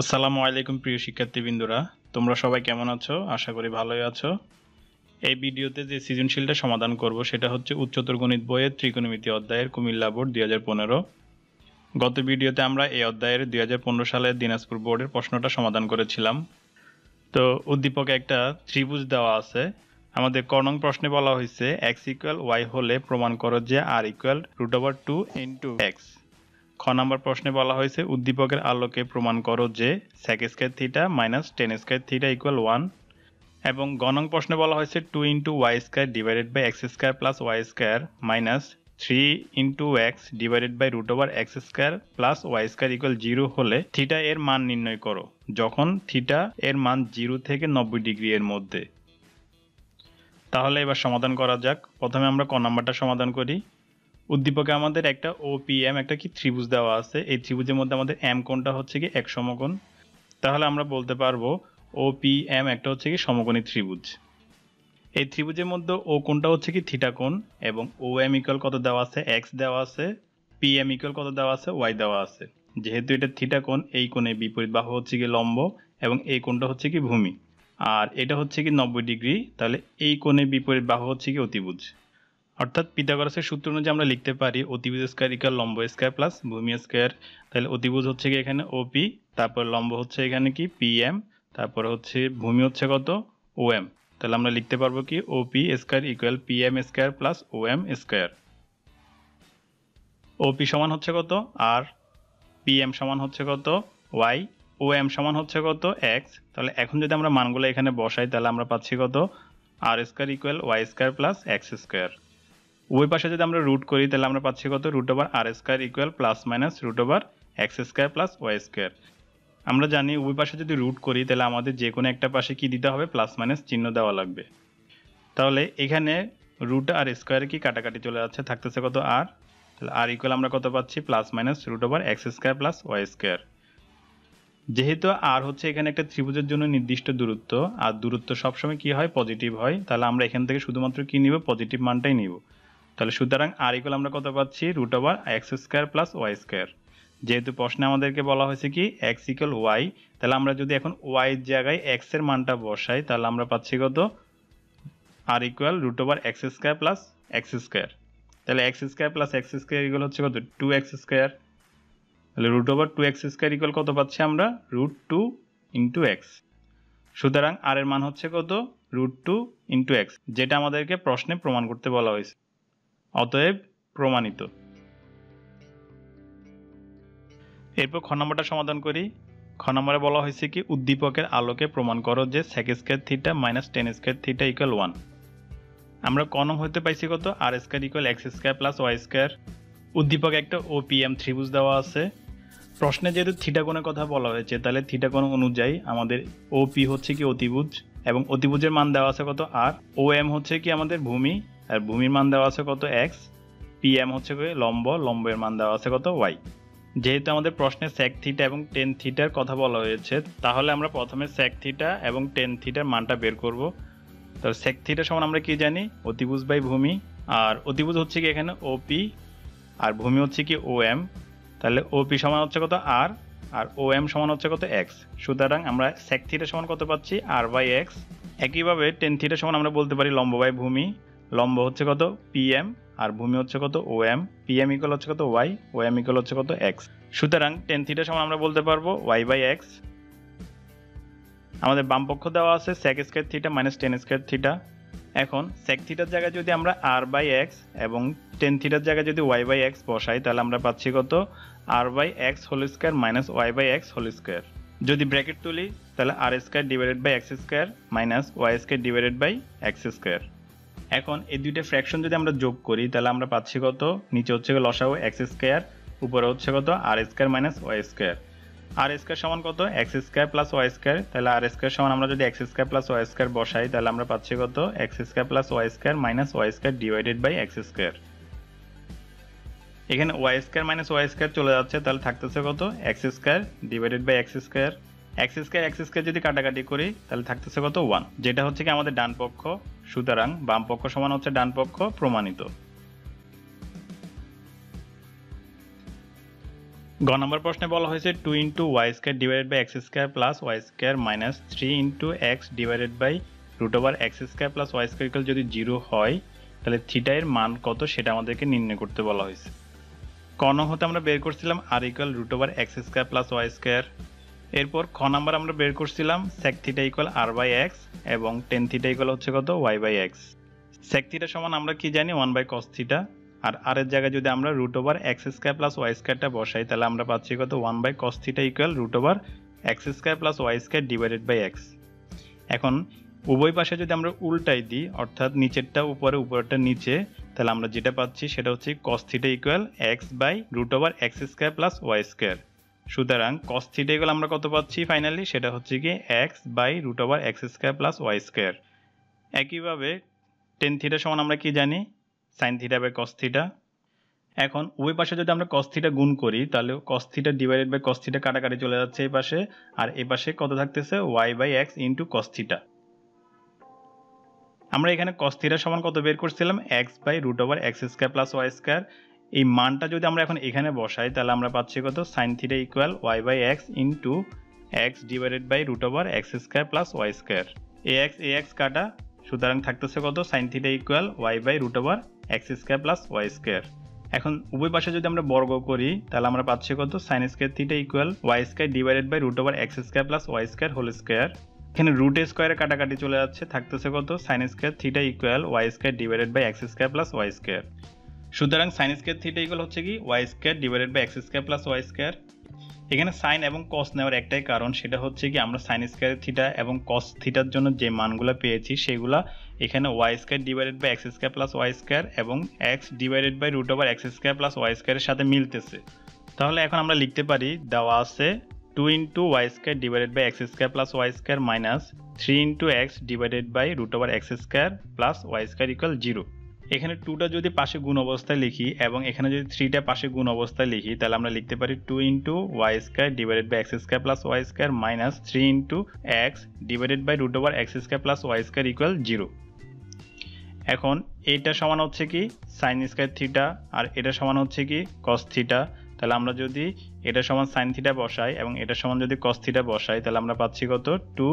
আসসালামু আলাইকুম প্রিয় শিক্ষার্থীবৃন্দরা, তোমরা সবাই কেমন আছো? আশা করি ভালোই আছো। এই ভিডিওতে যে সৃজনশীলটা সমাধান করব সেটা হচ্ছে উচ্চতর গণিত বইয়ের ত্রিকোণমিতি অধ্যায়ের কুমিল্লা বোর্ড 2015। গত ভিডিওতে আমরা এই অধ্যায়ের 2015 সালের দিনাজপুর বোর্ডের প্রশ্নটা সমাধান করেছিলাম। তো উদ্দীপকে একটা ত্রিভুজ দেওয়া আছে। আমাদের ক নং প্রশ্নে বলা হয়েছে x = y হলে প্রমাণ করো যে r = √2 * x। খ নম্বর প্রশ্নে বলা হয়েছে উদ্দীপকের আলোকে প্রমাণ করো যে sec² θ - tan² θ = 1 এবং গ নং প্রশ্নে বলা হয়েছে 2 * y² / x² + y² - 3 * x /√x² + y² = 0 হলে θ এর মান নির্ণয় করো যখন θ এর মান 0 থেকে 90 ডিগ্রি এর মধ্যে। তাহলে এবার সমাধান করা যাক। প্রথমে আমরা ক নাম্বারটা সমাধান করি। উদ্দীপকে আমাদের একটা OPM একটা কি ত্রিভুজ দেওয়া আছে। এই ত্রিভুজের মধ্যে আমাদের m কোণটা হচ্ছে কি এক সমকোণ। তাহলে আমরা বলতে পারবো OPM একটা হচ্ছে কি সমকোণী ত্রিভুজ। এই ত্রিভুজের মধ্যে ও কোণটা হচ্ছে কি থিটা কোণ এবং OM = কত দেওয়া আছে, x দেওয়া আছে, PM = কত দেওয়া আছে, y দেওয়া আছে। যেহেতু এটা থিটা কোণ, এই কোণের বিপরীত বাহু হচ্ছে কি লম্ব এবং এই কোণটা হচ্ছে কি ভূমি। আর এটা হচ্ছে কি 90 ডিগ্রি, তাহলে এই কোণের বিপরীত বাহু হচ্ছে কি অতিভুজ। অর্থাৎ পিথাগোরাসের সূত্র অনুযায়ী আমরা লিখতে পারি অতিভুজ স্কয়ার ইকুয়াল লম্ব স্কয়ার প্লাস ভূমি স্কয়ার। তাহলে অতিভুজ হচ্ছে কি এখানে OP, তারপর লম্ব হচ্ছে এখানে কি PM, তারপর হচ্ছে ভূমি হচ্ছে কত OM। তাহলে আমরা লিখতে পারবো কি OP square equal PM square plus OM square. OP সমান হচ্ছে কত R, PM সমান হচ্ছে কত Y, OM সমান হচ্ছে কত X। তাহলে এখন যদি আমরা মানগুলো এখানে বসাই তাহলে আমরা পাচ্ছি কত R square equal Y square plus X square. উভয় পাশে যদি আমরা রুট করি তাহলে আমরা পাচ্ছি কত √r² equal plus minus √x² plus y²। আমরা জানি উভয় পাশে যদি রুট করি তাহলে আমাদের যে কোনো একটা পাশে কি দিতে হবে, প্লাস মাইনাস চিহ্ন দেওয়া লাগবে। তাহলে এখানে √r² কি কাটাকাটি চলে যাচ্ছে, থাকতেছে কত r। তাহলে r ইকুয়াল আমরা কত পাচ্ছি plus minus √x² plus y²। যেহেতু r হচ্ছে এখানে একটা ত্রিভুজের জন্য নির্দিষ্ট দূরত্ব, আর দূরত্ব সবসময় কি হয়, পজিটিভ হয়। তাহলে আমরা এখান থেকে শুধুমাত্র কি নিব, পজিটিভ মানটাই নিব। তাহলে সুতরাং r ইকুয়াল আমরা কত পাচ্ছি √x² প্লাস y²। যেহেতু প্রশ্নে আমাদেরকে বলা হয়েছে কি x = y, তাহলে আমরা যদি এখন y এর জায়গায় x এর মানটা বসাই তাহলে আমরা পাচ্ছি কত r equal √x² plus x²। তাহলে x² প্লাস x² ইকুয়াল হচ্ছে কত 2x²। তাহলে √2x² ইকুয়াল কত পাচ্ছি আমরা √2 * x। সুতরাং r এর মান হচ্ছে কত √2 * x, যেটা আমাদেরকে প্রশ্নে প্রমাণ করতে বলা হয়েছে। অতএব প্রমাণিত। এরপর খ নম্বরটা সমাধান করি। খ নম্বরে বলা হয়েছে কি উদ্দীপকের আলোকে প্রমাণ করো যে sec² θ - tan² θ = 1। আমরা ক নং হতে পাইছি কত r² equal x² plus y²। উদ্দীপকে একটা OPM ত্রিভুজ দেওয়া আছে। প্রশ্নে যেহেতু থিটা কোণের কথা বলা হয়েছে তাহলে থিটা কোণ অনুযায়ী আমাদের OP হচ্ছে কি অতিভুজ এবং অতিভুজের মান দেওয়া আছে কত r। OM হচ্ছে কি আমাদের ভূমি আর ভূমির মান দেওয়া আছে কত x। PM হচ্ছে কি লম্ব, লম্বের মান দেওয়া আছে কত y। যেহেতু আমাদের প্রশ্নে sec θ এবং tan θ এর কথা বলা হয়েছে তাহলে আমরা প্রথমে sec θ এবং tan θ এর মানটা বের করব। তো sec θ সমান আমরা কি জানি অতিভুজ বাই ভূমি, আর অতিভুজ হচ্ছে কি এখানে OP আর ভূমি হচ্ছে কি OM। তাহলে OP সমান হচ্ছে কত r আর OM সমান হচ্ছে কত x। সুতরাং আমরা sec θ সমান কত পাচ্ছি r/x। একইভাবে tan θ সমান আমরা বলতে পারি লম্ব বাই ভূমি, লম্ব হচ্ছে কত PM আর ভূমি হচ্ছে কত OM। PM ইকুয়াল হচ্ছে কত y, OM ইকুয়াল হচ্ছে কত x। সুতরাং tan θ সমান আমরা বলতে পারবো y/x। আমাদের বাম পক্ষ দেওয়া আছে sec² θ - tan² θ। এখন sec θ এর জায়গায় যদি আমরা r/x এবং tan θ এর জায়গায় যদি y/x বসাই তাহলে আমরা পাচ্ছি কত r/x² - y/x²। যদি ব্র্যাকেট তুলি তাহলে r² / x² - y² এখন এই দুইটা ফ্র্যাকশন যদি আমরা যোগ করি তাহলে আমরা পাচ্ছি কত, নিচে হচ্ছে লসাগু x², উপরে হচ্ছে কত r² - y²। r² সমান কত x² প্লাস y²। তাহলে r² সমান আমরা যদি x² প্লাস y² বসাই তাহলে আমরা পাচ্ছি কত x² plus y² minus y² / x²। এখানে y² মাইনাস y² চলে যাচ্ছে তাহলে থাকতেছে কত x² / x²। x² যদি কাটাকাটি করি তাহলে থাকতেছে কত 1, যেটা হচ্ছে কি আমাদের ডান পক্ষ। সুতরাং বাম পক্ষ সমান হচ্ছে ডান পক্ষ, প্রমাণিত। গ নম্বর প্রশ্নে বলা হয়েছে 2 into y square divided by x square plus y square minus 3 into x divided by root over x square plus y square equal যদি 0 হয় তাহলে থিটা এর মান কত সেটা আমাদেরকে নির্ণয় করতে বলা হয়েছে। ক নং হতে আমরা বের করছিলাম r equal root over x square plus y square. এরপর খ নাম্বার আমরা বের করছিলাম sec theta equal r by x এবং টেন থিটা ইকুয়াল হচ্ছে কত y by x. Sec theta সমান আমরা কি জানি 1 বাই কস থিটা, আর আর এর জায়গায় যদি আমরা root over x square plus y স্কোয়ারটা বসাই তাহলে আমরা পাচ্ছি কত 1 by cos theta equal root over x square plus y square divided by x. এখন উভয় পাশে যদি আমরা উল্টাই দিই অর্থাৎ নিচেরটা উপরে উপরেরটা নিচে, তাহলে আমরা যেটা পাচ্ছি সেটা হচ্ছে cos theta equal x by root over x square plus y square. সুতরাং কস থিটা ইকুয়াল আমরা কত পাচ্ছি ফাইনালি, সেটা হচ্ছে কি x by root over x square plus y square. একইভাবে টেন থিটা সমান আমরা কি জানি sine theta by cos theta. এখন ওই পাশে যদি আমরা কস থিটা গুণ করি তাহলে cos theta divided by cos theta কাটাকাটি চলে যাচ্ছে এই পাশে, আর এই পাশে কত থাকতেছে y by x into cos theta. আমরা এখানে কস থিটা সমান কত বের করছিলাম x by root over x square plus y square. এই মানটা যদি আমরা এখন এখানে বসাই তাহলে আমরা পাচ্ছি কত sine theta equal y by x into x divided by root over x square plus y square. এ এক্স কাটা, সুতরাং থাকতেছে কত sine theta equal y by root over x square plus y square. এখন উভয় পাশে যদি আমরা বর্গ করি তাহলে আমরা পাচ্ছি কত sine square theta equal y square divided by root over x square plus y square whole square. এখানে রুট স্কোয়ারে কাটাকাটি চলে যাচ্ছে, থাকতেছে কত sine square theta equal y square divided by x square plus y square. সুতরাং sine square theta equal হচ্ছে কি y square divided by x square plus y square. এখানে সাইন এবং কস নেওয়ার একটাই কারণ, সেটা হচ্ছে কি আমরা সাইন স্কোয়ার থিটা এবং কস থিটার জন্য যে মানগুলো পেয়েছি সেগুলা এখানে y square divided by x square plus y square এবং x divided by root over x square plus y স্কোয়ারের সাথে মিলতেছে। তাহলে এখন আমরা লিখতে পারি দেওয়া আছে 2 into y square divided by x square plus y square minus 3 into x divided by root over x square plus y square equal 0। এখানে 2টা যদি পাশে গুণ অবস্থায় লিখি এবং এখানে যদি 3টা পাশে গুণ অবস্থায় লিখি তাহলে আমরা লিখতে পারি 2 into y square divided by x square plus y square minus 3 into x divided by root over x square plus y square equal 0। এখন এটা সমান হচ্ছে কি সাইন স্কোয়ার থিটা আর এটা সমান হচ্ছে কি কস থিটা। তাহলে আমরা যদি এটা সমান সাইন থিটা বসাই এবং এটা সমান যদি কস থিটা বসাই তাহলে আমরা পাচ্ছি কত 2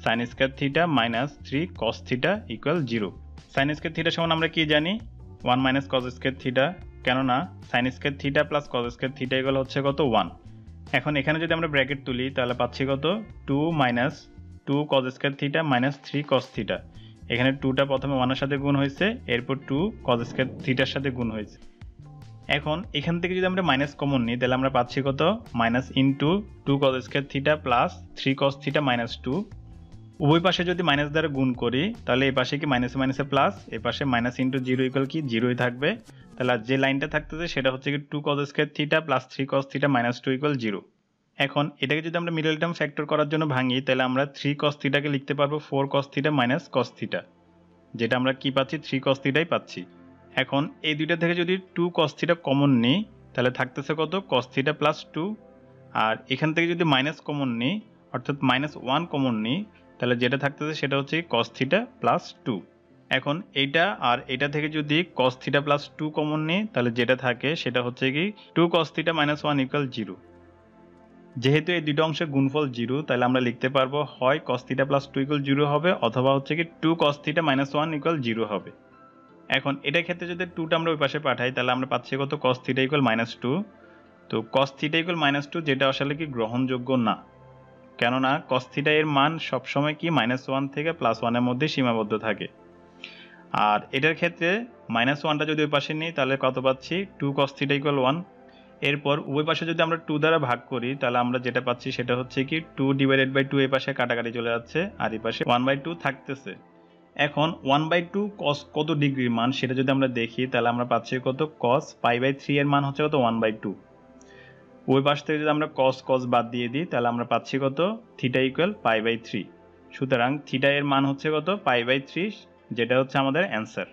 সাইন স্কোয়ার থিটা মাইনাস 3 কস theta equal 0। Sign square theta সমান আমরা কি জানি 1 মাইনাস কস স্কোয়ার থিটা, কেননা sign square theta plus cos square theta equal হচ্ছে কত 1। এখন এখানে যদি আমরা ব্র্যাকেট তুলি তাহলে পাচ্ছি কত 2 minus 2 cos square theta minus 3 cos theta. এখানে 2টা প্রথমে 1 এর সাথে গুণ হয়েছে, এরপর 2 কস স্কোয়ার থিটার সাথে গুণ হয়েছে। এখন এখান থেকে যদি আমরা মাইনাস কমন নিই তাহলে আমরা পাচ্ছি কত minus into 2 cos square theta plus 3 cos theta minus 2। উভয় পাশে যদি মাইনাস দ্বারা গুণ করি তাহলে এই পাশে কি মাইনাসে মাইনাসে প্লাস, এই পাশে মাইনাস ইন্টু 0 ইকুয়াল কি 0ই থাকবে। তাহলে যে লাইনটা থাকতেছে সেটা হচ্ছে কি 2 cos square theta plus 3 cos theta minus 2 equal 0। এখন এটাকে যদি আমরা মিডল টার্ম ফ্যাক্টর করার জন্য ভাঙি তাহলে আমরা 3 কস থিটাকে লিখতে পারবো 4 cos theta minus cos theta, যেটা আমরা কি পাচ্ছি 3 কস থিটাই পাচ্ছি। এখন এই দুইটা থেকে যদি 2 কস থিটা কমন নিই তাহলে থাকতেছে কত কস থিটা প্লাস 2, আর এখান থেকে যদি মাইনাস কমন নিই অর্থাৎ মাইনাস 1 কমন নিই তাহলে যেটা থাকতেছে সেটা হচ্ছে কস থিটা প্লাস 2। এখন এইটা আর এটা থেকে যদি কস থিটা প্লাস 2 কমন নিই তাহলে যেটা থাকে সেটা হচ্ছে কি 2 কস থিটা মাইনাস 1 ইকুয়াল 0। যেহেতু এই দুটো অংশের গুণফল 0 তাহলে আমরা লিখতে পারবো হয় cos থিটা প্লাস 2 ইকুয়াল 0 হবে অথবা হচ্ছে কি 2 cos থিটা মাইনাস 1 ইকুয়াল 0 হবে। এখন এটার ক্ষেত্রে যদি 2টা আমরা ওই পাশে পাঠাই তাহলে আমরা পাচ্ছি কত cos থিটা ইকুয়াল মাইনাস 2। তো cos থিটা ইকুয়াল মাইনাস 2 যেটা আসলে কি গ্রহণযোগ্য না, কেননা cos থিটা এর মান সবসময় কি -1 থেকে +1 এর মধ্যে সীমাবদ্ধ থাকে। আর এটার ক্ষেত্রে -1টা যদি ওই পাশে নিই তাহলে কত পাচ্ছি 2 cos থিটা ইকুয়াল 1। এরপর উভয় পাশে যদি আমরা 2 দ্বারা ভাগ করি তাহলে আমরা যেটা পাচ্ছি সেটা হচ্ছে কি 2 ডিভাইডেড বাই 2 এই পাশে কাটাকাটি চলে যাচ্ছে আর এই পাশে 1/2 থাকতেছে। এখন 1/2 cos কত ডিগ্রির মান সেটা যদি আমরা দেখি তাহলে আমরা পাচ্ছি কত cos π/3 এর মান হচ্ছে কত 1/2। ওই পাশ থেকে যদি আমরা cos বাদ দিয়ে দিই তাহলে আমরা পাচ্ছি কত থিটা ইকুয়াল π/3। সুতরাং থিটা এর মান হচ্ছে কত π/3, যেটা হচ্ছে আমাদের অ্যান্সার।